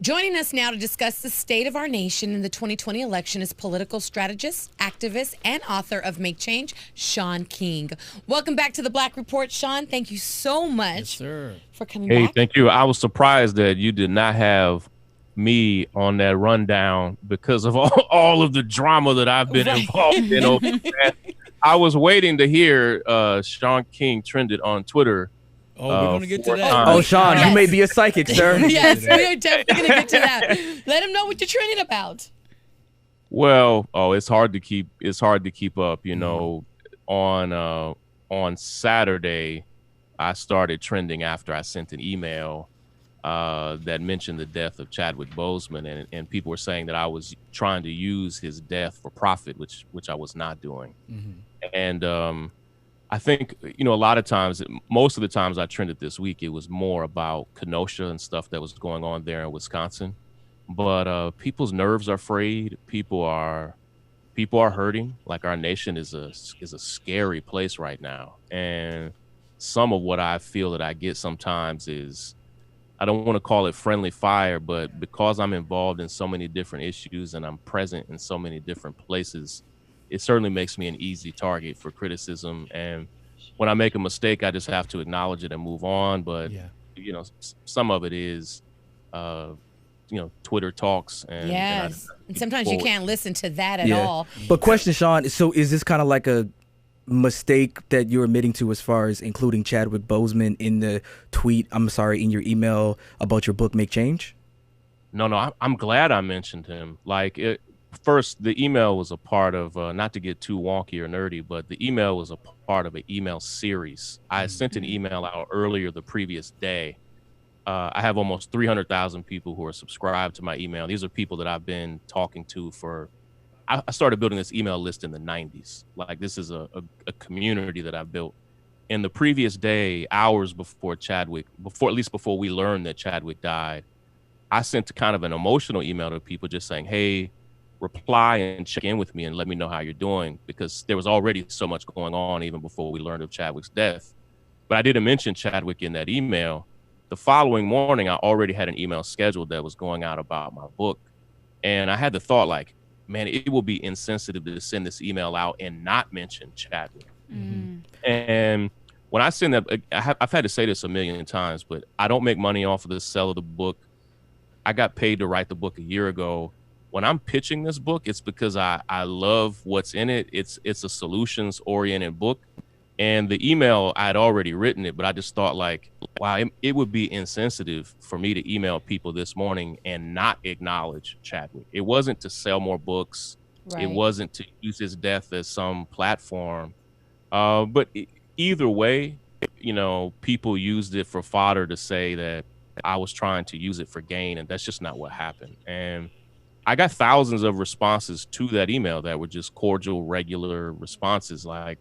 Joining us now to discuss the state of our nation in the 2020 election is political strategist, activist, and author of Make Change, Shaun King. Welcome back to the Black Report, Shaun. Thank you so much for coming back. Hey, thank you. I was surprised that you did not have me on that rundown because of all of the drama that I've been involved in over the past. I was waiting to hear Shaun King trended on Twitter. Oh, we're going to get to that. Oh, Shaun, you may be a psychic, sir. Yes, we're definitely going to get to that. Let him know what you're trending about. Well, it's hard to keep up, you know. On Saturday, I started trending after I sent an email that mentioned the death of Chadwick Boseman, and people were saying that I was trying to use his death for profit, which I was not doing. And I think, you know, a lot of times, most of the times I trended this week, it was more about Kenosha and stuff that was going on there in Wisconsin. But people's nerves are frayed. People are hurting. Like, our nation is a scary place right now. And some of what I feel that I get sometimes is, I don't want to call it friendly fire, but because I'm involved in so many different issues and I'm present in so many different places, it certainly makes me an easy target for criticism. And when I make a mistake, I just have to acknowledge it and move on. But, you know, some of it is, you know, Twitter talks. And, and sometimes you can't listen to that at all. But question, Shaun, so is this kind of like a mistake that you're admitting to as far as including Chadwick Boseman in the in your email about your book, Make Change? No, I'm glad I mentioned him. Like, first, the email was a part of, not to get too wonky or nerdy, but the email was a part of an email series. I sent an email out earlier the previous day. I have almost 300,000 people who are subscribed to my email. These are people that I've been talking to I started building this email list in the 90s. Like, this is a community that I've built. And the previous day, hours before before we learned that Chadwick died, I sent kind of an emotional email to people just saying, hey, reply and check in with me and let me know how you're doing, because there was already so much going on even before we learned of Chadwick's death. But I didn't mention Chadwick in that email. The following morning, I already had an email scheduled that was going out about my book. And I had the thought, like, man, it will be insensitive to send this email out and not mention Chadwick. And when I send that, I've had to say this a million times, but I don't make money off of the sale of the book. I got paid to write the book a year ago. When I'm pitching this book, it's because I love what's in it. It's a solutions-oriented book. And the email, I had already written it, but I just thought, like, wow, it would be insensitive for me to email people this morning and not acknowledge Chadwick. It wasn't to sell more books. Right. It wasn't to use his death as some platform. But either way, you know, people used it for fodder to say that I was trying to use it for gain, and that's just not what happened. And I got thousands of responses to that email that were just cordial, regular responses. Like,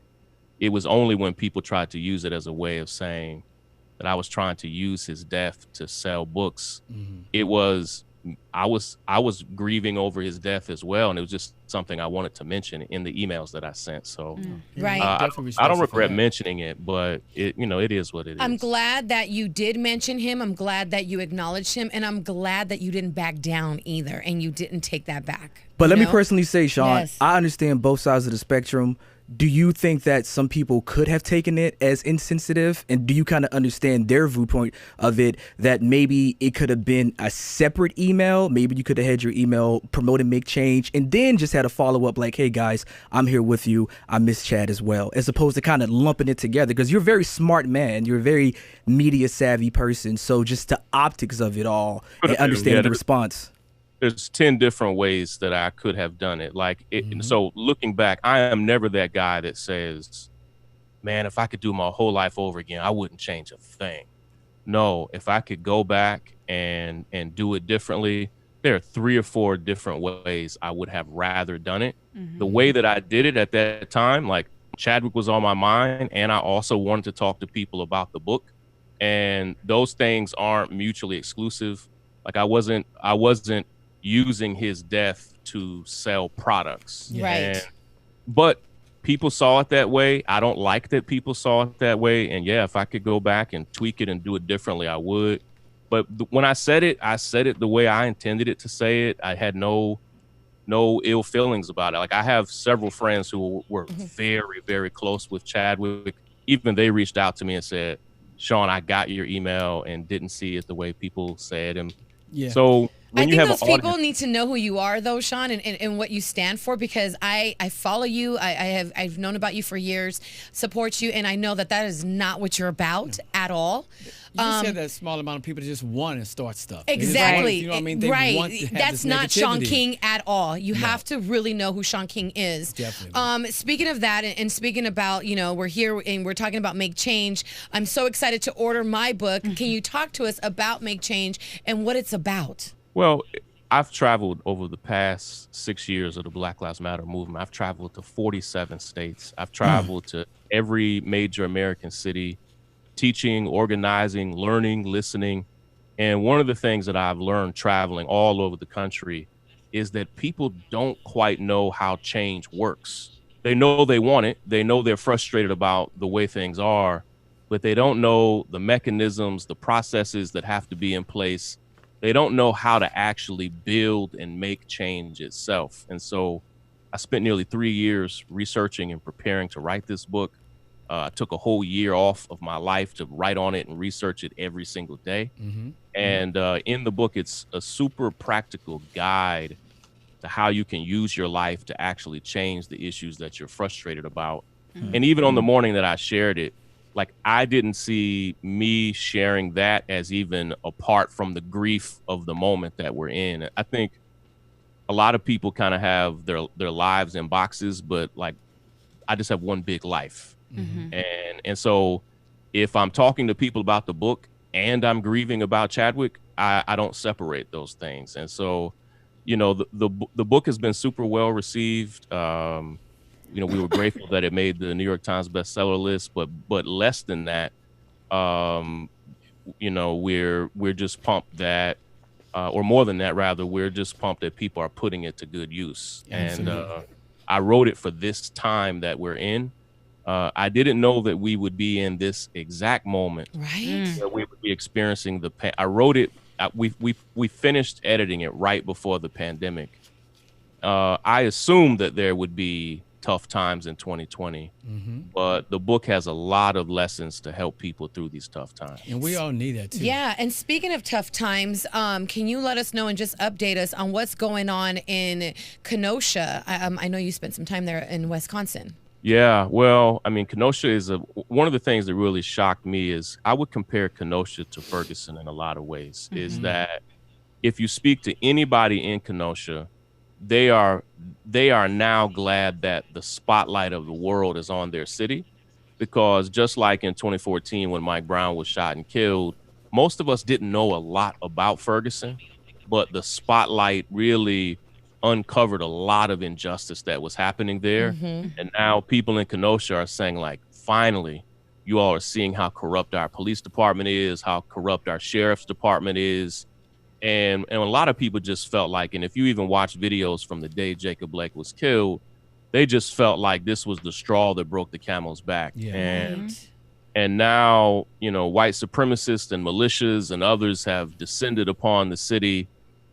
it was only when people tried to use it as a way of saying that I was trying to use his death to sell books. I was grieving over his death as well, and it was just something I wanted to mention in the emails that I sent. So, I don't regret mentioning it, but it is what it is. I'm glad that you did mention him. I'm glad that you acknowledged him, and I'm glad that you didn't back down either, and you didn't take that back. But let me personally say, Shaun, I understand both sides of the spectrum. Do you think that some people could have taken it as insensitive? And do you kind of understand their viewpoint of it, that maybe it could have been a separate email? Maybe you could have had your email promoting Make Change and then just had a follow-up like, hey, guys, I'm here with you. I miss Chad as well, as opposed to kind of lumping it together, because you're a very smart man. You're a very media-savvy person. So just the optics of it all and understanding the response. There's 10 different ways that I could have done it. Like, so looking back, I am never that guy that says, man, if I could do my whole life over again, I wouldn't change a thing. No, if I could go back and do it differently, there are 3 or 4 different ways I would have rather done it. The way that I did it at that time, like, Chadwick was on my mind, and I also wanted to talk to people about the book. And those things aren't mutually exclusive. Like, I wasn't using his death to sell products. Right. But people saw it that way. I don't like that people saw it that way. And if I could go back and tweak it and do it differently, I would. But when I said it the way I intended it to say it. I had no ill feelings about it. Like, I have several friends who were very, very close with Chadwick. Even they reached out to me and said, Shaun, I got your email and didn't see it the way people said. And so I when you think have those an people audience, need to know who you are, though, Shaun, and what you stand for, because I follow you. I've known about you for years, support you, and I know that is not what you're about at all. You just said that small amount of people just want to start stuff. Exactly. You know what I mean? They want to have That's this not Shaun negativity. King at all. You have to really know who Shaun King is. Definitely. Speaking of that, and speaking about, we're here and we're talking about Make Change. I'm so excited to order my book. Can you talk to us about Make Change and what it's about? well, I've traveled over the past 6 years of the Black Lives Matter movement. I've traveled to 47 states. I've traveled to every major American city, teaching, organizing, learning, listening. And one of the things that I've learned traveling all over the country is that people don't quite know how change works. They know they want it. They know they're frustrated about the way things are, but they don't know the mechanisms, the processes that have to be in place. They don't know how to actually build and make change itself. And so I spent nearly 3 years researching and preparing to write this book. I took a whole year off of my life to write on it and research it every single day. And in the book, it's a super practical guide to how you can use your life to actually change the issues that you're frustrated about. And even on the morning that I shared it, like, I didn't see me sharing that as even apart from the grief of the moment that we're in. I think a lot of people kind of have their lives in boxes, but like, I just have one big life. And so if I'm talking to people about the book and I'm grieving about Chadwick, I don't separate those things. And so, the book has been super well received. We were grateful that it made the New York Times bestseller list, but less than that, we're just pumped that, or more than that, rather, we're just pumped that people are putting it to good use. And I wrote it for this time that we're in. I didn't know that we would be in this exact moment, right? Where we would be experiencing I wrote it. We finished editing it right before the pandemic. I assumed that there would be tough times in 2020, but the book has a lot of lessons to help people through these tough times. And we all need that too. Yeah, and speaking of tough times, can you let us know and just update us on what's going on in Kenosha? I know you spent some time there in Wisconsin. Yeah, well, I mean, Kenosha is one of the things that really shocked me is I would compare Kenosha to Ferguson in a lot of ways, is that if you speak to anybody in Kenosha, they are now glad that the spotlight of the world is on their city, because just like in 2014 when Mike Brown was shot and killed, most of us didn't know a lot about Ferguson, but the spotlight really uncovered a lot of injustice that was happening there. And now people in Kenosha are saying, like, finally, you all are seeing how corrupt our police department is, how corrupt our sheriff's department is. And a lot of people just felt like, and if you even watch videos from the day Jacob Blake was killed, they just felt like this was the straw that broke the camel's back. And now, white supremacists and militias and others have descended upon the city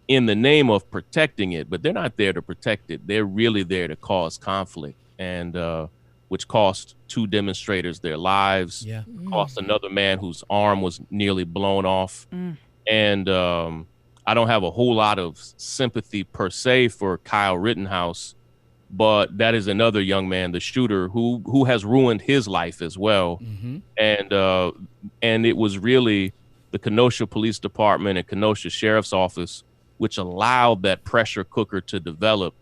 in the name of protecting it, but they're not there to protect it. They're really there to cause conflict, and which cost 2 demonstrators their lives, cost another man whose arm was nearly blown off. And I don't have a whole lot of sympathy per se for Kyle Rittenhouse, but that is another young man, the shooter, who has ruined his life as well. And it was really the Kenosha Police Department and Kenosha Sheriff's Office which allowed that pressure cooker to develop,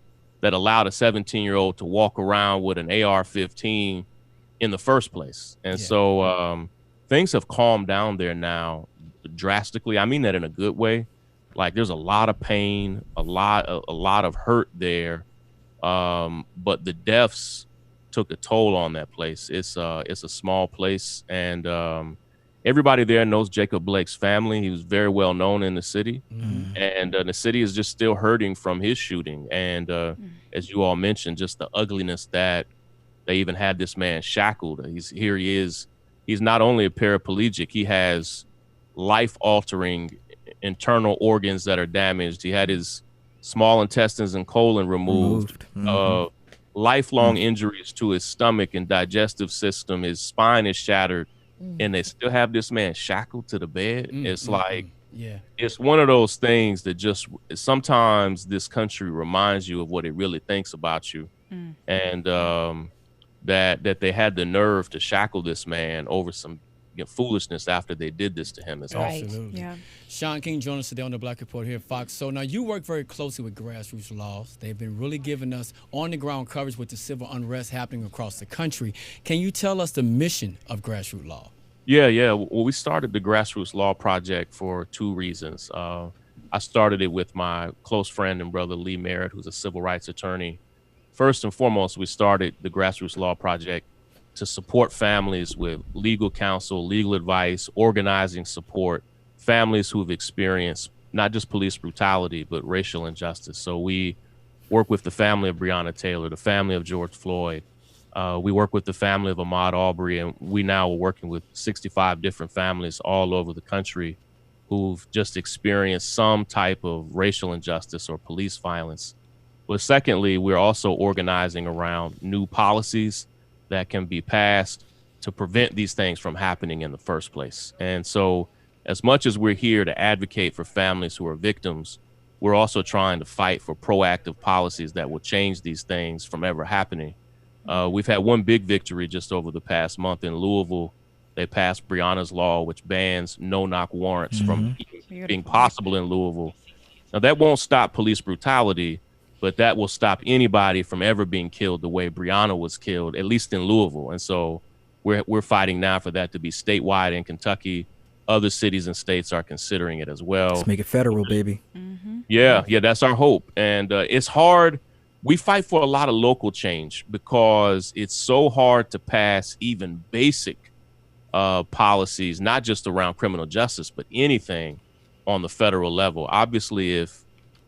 that allowed a 17-year-old to walk around with an AR-15 in the first place. And so things have calmed down there now drastically. I mean that in a good way. Like, there's a lot of pain, a lot of hurt there, but the deaths took a toll on that place. It's a small place, and everybody there knows Jacob Blake's family. He was very well known in the city, and the city is just still hurting from his shooting. And as you all mentioned, just the ugliness that they even had this man shackled. He is. He's not only a paraplegic, he has life-altering internal organs that are damaged. He had his small intestines and colon removed. Lifelong injuries to his stomach and digestive system. His spine is shattered, and they still have this man shackled to the bed. It's like, it's one of those things that just sometimes this country reminds you of what it really thinks about you, and that they had the nerve to shackle this man over some foolishness after they did this to him. Absolutely. Yeah. Shaun King joined us today on the Black Report here at Fox. So now you work very closely with Grassroots Laws. They've been really giving us on-the-ground coverage with the civil unrest happening across the country. Can you tell us the mission of Grassroots Law? Yeah. Well, we started the Grassroots Law Project for two reasons. I started it with my close friend and brother, Lee Merritt, who's a civil rights attorney. First and foremost, we started the Grassroots Law Project to support families with legal counsel, legal advice, organizing support, families who've experienced not just police brutality, but racial injustice. So we work with the family of Breonna Taylor, the family of George Floyd. We work with the family of Ahmaud Arbery, and we now are working with 65 different families all over the country who've just experienced some type of racial injustice or police violence. But secondly, we're also organizing around new policies that can be passed to prevent these things from happening in the first place. And so as much as we're here to advocate for families who are victims, we're also trying to fight for proactive policies that will change these things from ever happening. We've had one big victory just over the past month in Louisville. They passed Breonna's Law, which bans no-knock warrants from being possible in Louisville. Now, that won't stop police brutality, but that will stop anybody from ever being killed the way Breonna was killed, at least in Louisville. And so we're fighting now for that to be statewide in Kentucky. Other cities and states are considering it as well. Let's make it federal, baby. Yeah, that's our hope. And it's hard. We fight for a lot of local change because it's so hard to pass even basic policies, not just around criminal justice, but anything on the federal level. Obviously, if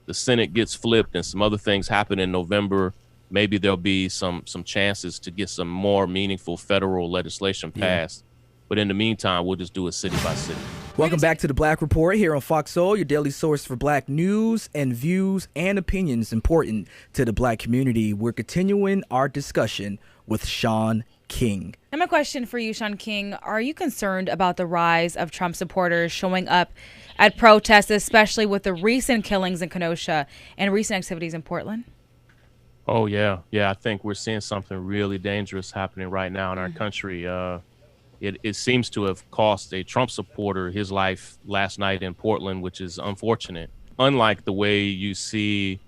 the Senate gets flipped and some other things happen in November, maybe there'll be some chances to get some more meaningful federal legislation passed. But in the meantime, we'll just do it city by city. Welcome back to the Black Report here on Fox Soul, your daily source for Black news and views and opinions important to the Black community. We're continuing our discussion with Shaun King. And my question for you, Shaun King, are you concerned about the rise of Trump supporters showing up at protests, especially with the recent killings in Kenosha and recent activities in Portland? Oh, yeah. I think we're seeing something really dangerous happening right now in our country. It seems to have cost a Trump supporter his life last night in Portland, which is unfortunate. Unlike the way you see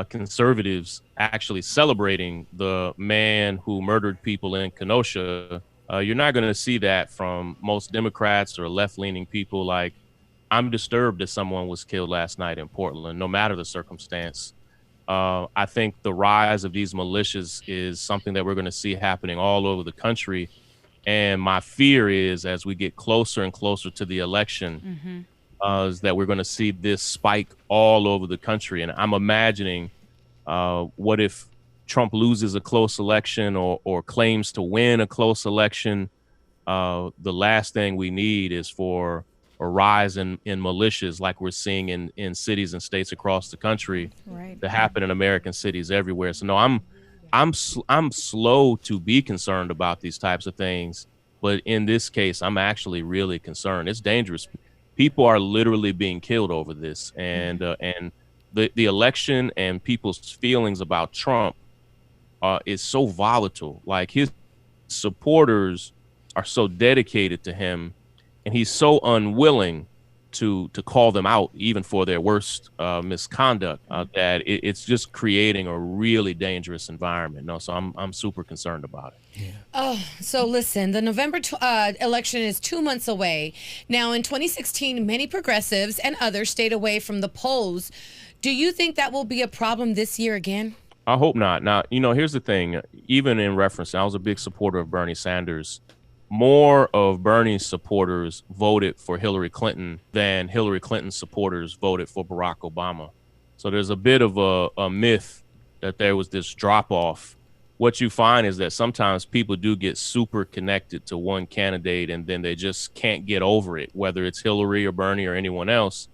conservatives actually celebrating the man who murdered people in Kenosha, you're not going to see that from most Democrats or left-leaning people. Like, I'm disturbed that someone was killed last night in Portland, no matter the circumstance. I think the rise of these militias is something that we're going to see happening all over the country. And my fear is, as we get closer and closer to the election, is that we're going to see this spike all over the country. And I'm imagining what if Trump loses a close election or claims to win a close election? The last thing we need is for a rise in militias like we're seeing in cities and states across the country to happen in American cities everywhere. So no, I'm slow to be concerned about these types of things, but in this case, I'm actually really concerned. It's dangerous. People are literally being killed over this, and the election and people's feelings about Trump is so volatile. Like, his supporters are so dedicated to him, and he's so unwilling to call them out even for their worst misconduct that it's just creating a really dangerous environment. No, so I'm super concerned about it. Yeah. Oh, so listen, the November election is 2 months away. Now, in 2016, many progressives and others stayed away from the polls. Do you think that will be a problem this year again? I hope not. Now, here's the thing. Even in reference, I was a big supporter of Bernie Sanders. More of Bernie's supporters voted for Hillary Clinton than Hillary Clinton's supporters voted for Barack Obama. So there's a bit of a myth that there was this drop off. What you find is that sometimes people do get super connected to one candidate and then they just can't get over it, whether it's Hillary or Bernie or anyone else.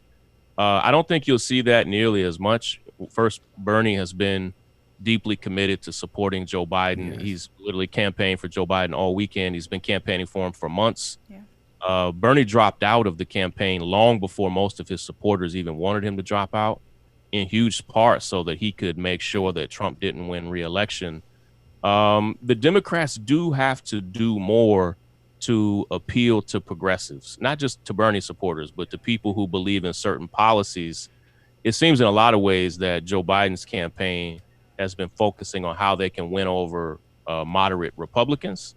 I don't think you'll see that nearly as much. First, Bernie has been deeply committed to supporting Joe Biden. Yes. He's literally campaigned for Joe Biden all weekend. He's been campaigning for him for months. Yeah. Bernie dropped out of the campaign long before most of his supporters even wanted him to drop out, in huge part so that he could make sure that Trump didn't win re-election. The Democrats do have to do more to appeal to progressives, not just to Bernie supporters, but to people who believe in certain policies. It seems in a lot of ways that Joe Biden's campaign has been focusing on how they can win over moderate Republicans.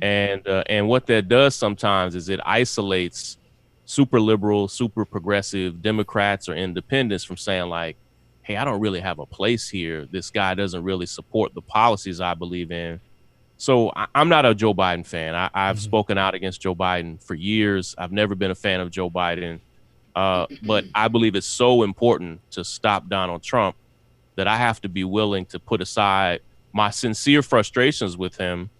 And what that does sometimes is it isolates super liberal, super progressive Democrats or independents from saying like, hey, I don't really have a place here. This guy doesn't really support the policies I believe in. So I'm not a Joe Biden fan. I've spoken out against Joe Biden for years. I've never been a fan of Joe Biden. But I believe it's so important to stop Donald Trump that I have to be willing to put aside my sincere frustrations with him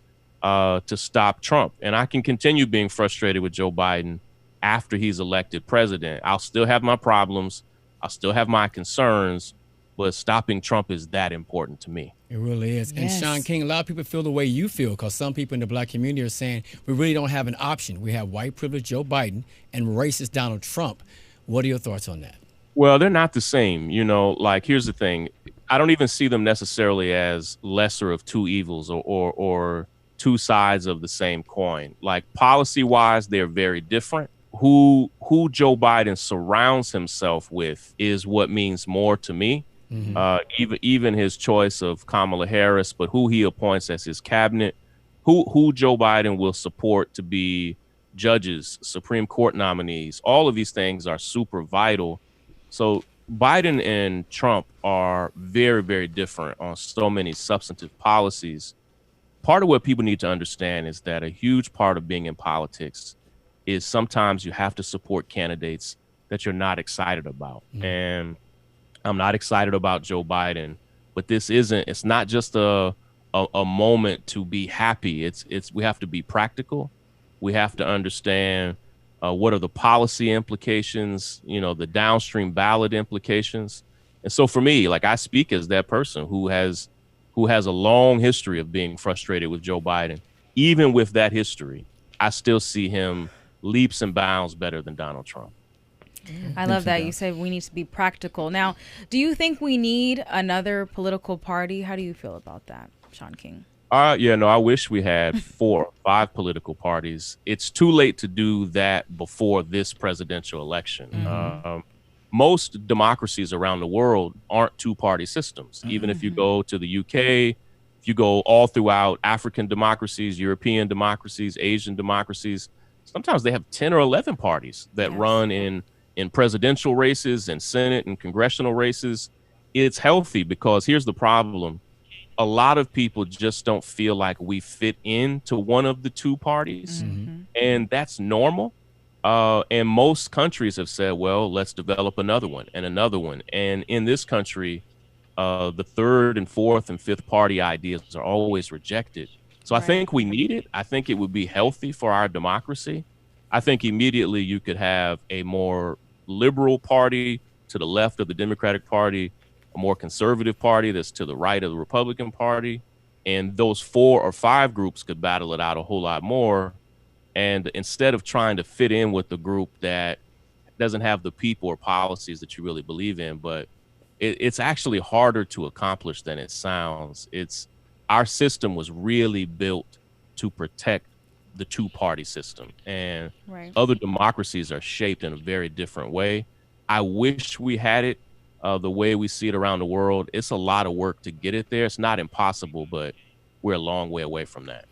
to stop Trump. And I can continue being frustrated with Joe Biden after he's elected president. I'll still have my problems. I'll still have my concerns, but stopping Trump is that important to me. It really is. Yes. And Shaun King, a lot of people feel the way you feel because some people in the black community are saying we really don't have an option. We have white privileged Joe Biden and racist Donald Trump. What are your thoughts on that? Well, they're not the same. You know, like, here's the thing. I don't even see them necessarily as lesser of two evils or two sides of the same coin. Like, policy wise, they're very different. Who Joe Biden surrounds himself with is what means more to me. Even his choice of Kamala Harris, but who he appoints as his cabinet, who Joe Biden will support to be judges, Supreme Court nominees, all of these things are super vital. So Biden and Trump are very, very different on so many substantive policies. Part of what people need to understand is that a huge part of being in politics is sometimes you have to support candidates that you're not excited about. And I'm not excited about Joe Biden, but it's not just a moment to be happy. We have to be practical. We have to understand what are the policy implications, the downstream ballot implications. And so for me, like, I speak as that person who has a long history of being frustrated with Joe Biden. Even with that history, I still see him leaps and bounds better than Donald Trump. I love that. You said we need to be practical. Now, do you think we need another political party? How do you feel about that, Shaun King? Yeah, no, I wish we had 4 or 5 political parties. It's too late to do that before this presidential election. Most democracies around the world aren't two-party systems. Even if you go to the UK, if you go all throughout African democracies, European democracies, Asian democracies, sometimes they have 10 or 11 parties that run in presidential races and Senate and congressional races. It's healthy because here's the problem. A lot of people just don't feel like we fit into one of the two parties. And that's normal. And most countries have said, well, let's develop another one and another one. And in this country, the third and fourth and fifth party ideas are always rejected. So I think we need it. I think it would be healthy for our democracy. I think immediately you could have a more liberal party to the left of the Democratic Party, a more conservative party that's to the right of the Republican Party. And those 4 or 5 groups could battle it out a whole lot more. And instead of trying to fit in with the group that doesn't have the people or policies that you really believe in, but it's actually harder to accomplish than it sounds. Our system was really built to protect the two-party system, and other democracies are shaped in a very different way. I wish we had it the way we see it around the world. It's a lot of work to get it there. It's not impossible, but we're a long way away from that.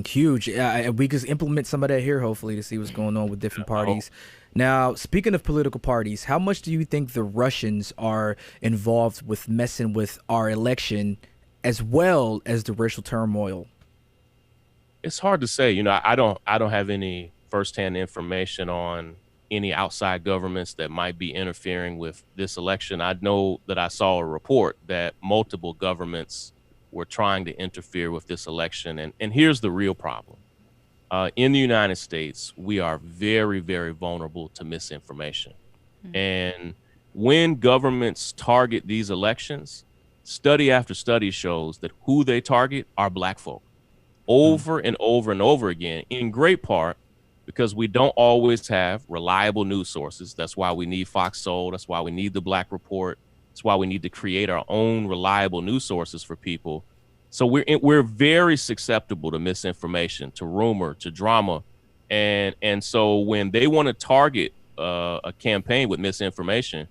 Huge. We could implement some of that here, hopefully, to see what's going on with different parties. Now, speaking of political parties, how much do you think the Russians are involved with messing with our election as well as the racial turmoil? It's hard to say. I don't have any firsthand information on any outside governments that might be interfering with this election. I know that I saw a report that multiple governments were trying to interfere with this election. And here's the real problem. In the United States, we are very, very vulnerable to misinformation. And when governments target these elections, study after study shows that who they target are black folk over and over and over again, in great part because we don't always have reliable news sources. That's why we need Fox Soul. That's why we need the Black Report. That's why we need to create our own reliable news sources for people. So we're very susceptible to misinformation, to rumor, to drama. And so when they want to target a campaign with misinformation,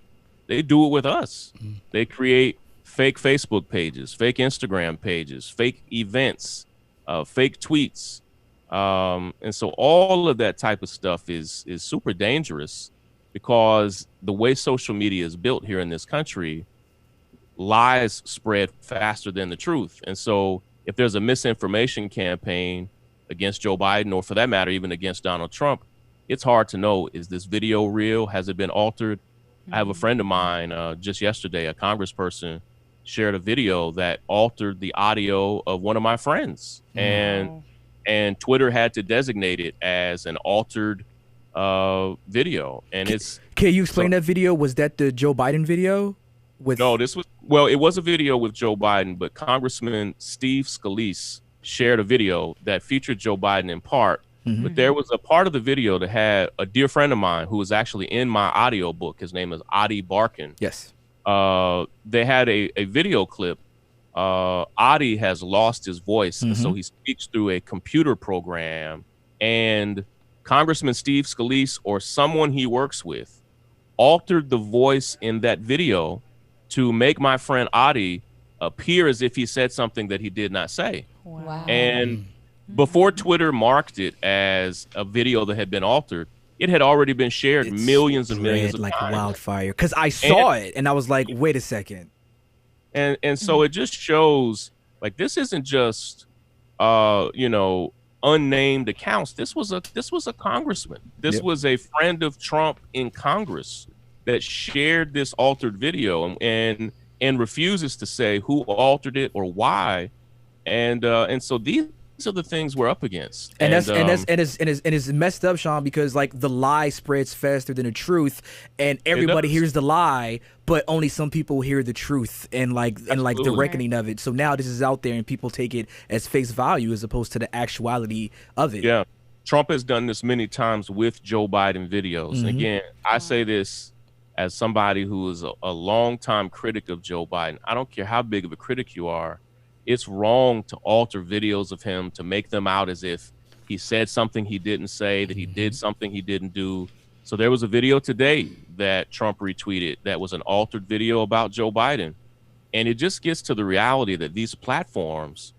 they do it with us. They create fake Facebook pages, fake Instagram pages, fake events, fake tweets. And so all of that type of stuff is super dangerous because the way social media is built here in this country, lies spread faster than the truth. And so if there's a misinformation campaign against Joe Biden, or for that matter, even against Donald Trump, it's hard to know, is this video real? Has it been altered? I have a friend of mine just yesterday, a congressperson, shared a video that altered the audio of one of my friends. And Twitter had to designate it as an altered video. And Can you explain that video? Was that the Joe Biden video? No, it was a video with Joe Biden, but Congressman Steve Scalise shared a video that featured Joe Biden in part. But there was a part of the video that had a dear friend of mine who was actually in my audio book. His name is Adi Barkin. Yes. They had a video clip. Adi has lost his voice, and so he speaks through a computer program. And Congressman Steve Scalise, or someone he works with, altered the voice in that video to make my friend Adi appear as if he said something that he did not say. Wow. And before Twitter marked it as a video that had been altered, it had already been shared millions and millions of like times. Wildfire. Because I saw it and I was like, wait a second. And so it just shows, like, this isn't just unnamed accounts. This was a congressman. This was a friend of Trump in Congress that shared this altered video and refuses to say who altered it or why. And so these are the things we're up against. And it's messed up, Shaun, because like the lie spreads faster than the truth, and everybody hears the lie, but only some people hear the truth and the reckoning of it. So now this is out there and people take it as face value as opposed to the actuality of it. Yeah. Trump has done this many times with Joe Biden videos. And again, I say this as somebody who is a longtime critic of Joe Biden. I don't care how big of a critic you are. It's wrong to alter videos of him to make them out as if he said something he didn't say, that he did something he didn't do. So there was a video today that Trump retweeted that was an altered video about Joe Biden. And it just gets to the reality that these platforms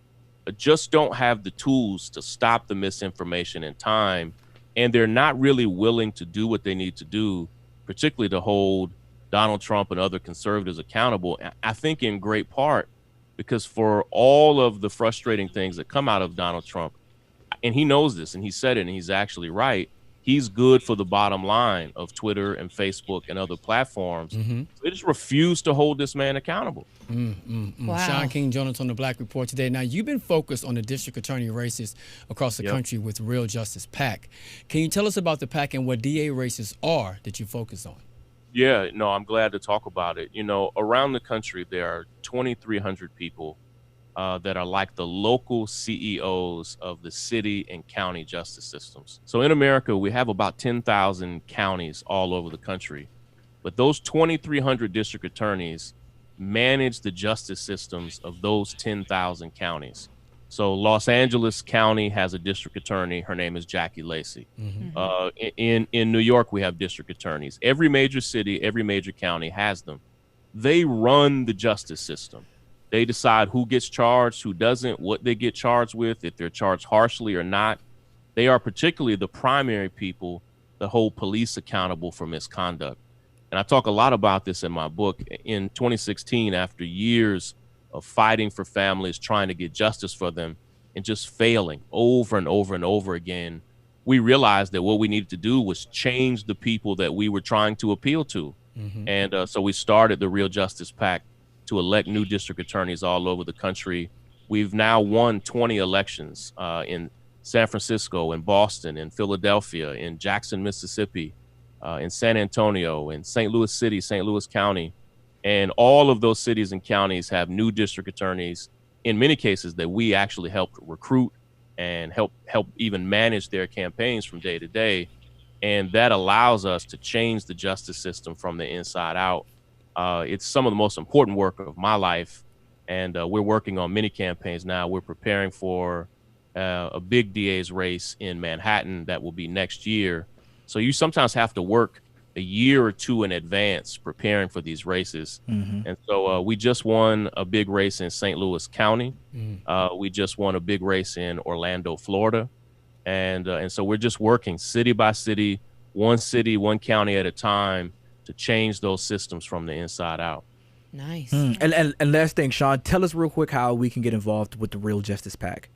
just don't have the tools to stop the misinformation in time. And they're not really willing to do what they need to do, particularly to hold Donald Trump and other conservatives accountable. I think in great part because for all of the frustrating things that come out of Donald Trump, and he knows this and he said it and he's actually right, he's good for the bottom line of Twitter and Facebook and other platforms. They just refuse to hold this man accountable. Wow. Shaun King joining us on the Black Report today. Now, you've been focused on the district attorney races across the country with Real Justice PAC. Can you tell us about the PAC and what DA races are that you focus on? Yeah, no, I'm glad to talk about it. You know, around the country, there are 2,300 people that are like the local CEOs of the city and county justice systems. So in America, we have about 10,000 counties all over the country. But those 2,300 district attorneys manage the justice systems of those 10,000 counties. So Los Angeles County has a district attorney. Her name is Jackie Lacey. In New York, we have district attorneys. Every major city, every major county has them. They run the justice system. They decide who gets charged, who doesn't, what they get charged with, if they're charged harshly or not. They are particularly the primary people that hold police accountable for misconduct. And I talk a lot about this in my book. In 2016, after years of fighting for families, trying to get justice for them, and just failing over and over and over again, we realized that what we needed to do was change the people that we were trying to appeal to. And so we started the Real Justice PAC to elect new district attorneys all over the country. We've now won 20 elections in San Francisco, in Boston, in Philadelphia, in Jackson, Mississippi, in San Antonio, in St. Louis City, St. Louis County. And all of those cities and counties have new district attorneys, in many cases, that we actually helped recruit and help even manage their campaigns from day to day. And that allows us to change the justice system from the inside out. It's some of the most important work of my life. And we're working on many campaigns now. We're preparing for a big DA's race in Manhattan that will be next year. So you sometimes have to work a year or two in advance preparing for these races. And so we just won a big race in St. Louis County. We just won a big race in Orlando, Florida. And so we're just working city, one county at a time to change those systems from the inside out. Nice. And last thing, Shaun, tell us real quick how we can get involved with the Real Justice PAC.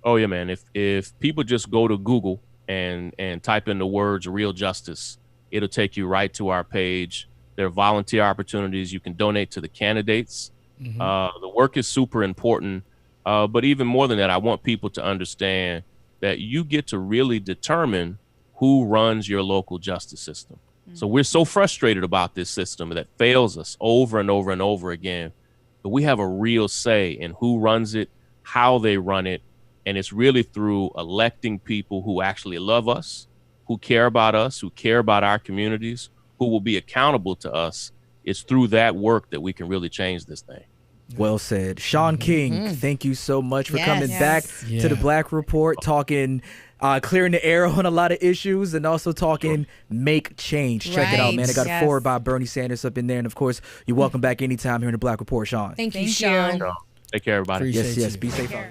Oh yeah, man. If people just go to Google and type in the words Real Justice, it'll take you right to our page. There are volunteer opportunities. You can donate to the candidates. The work is super important. But even more than that, I want people to understand that you get to really determine who runs your local justice system. So we're so frustrated about this system that fails us over and over and over again. But we have a real say in who runs it, how they run it. And it's really through electing people who actually love us, who care about us, who care about our communities, who will be accountable to us. It's through that work that we can really change this thing. Well said. Shaun King, thank you so much for coming back to the Black Report, talking, clearing the air on a lot of issues, and also talking make change. Check it out, man. I got a forward by Bernie Sanders up in there. And, of course, you're welcome back anytime here in the Black Report, Shaun. Thank you, Shaun. Take care, everybody. Yes, be safe out.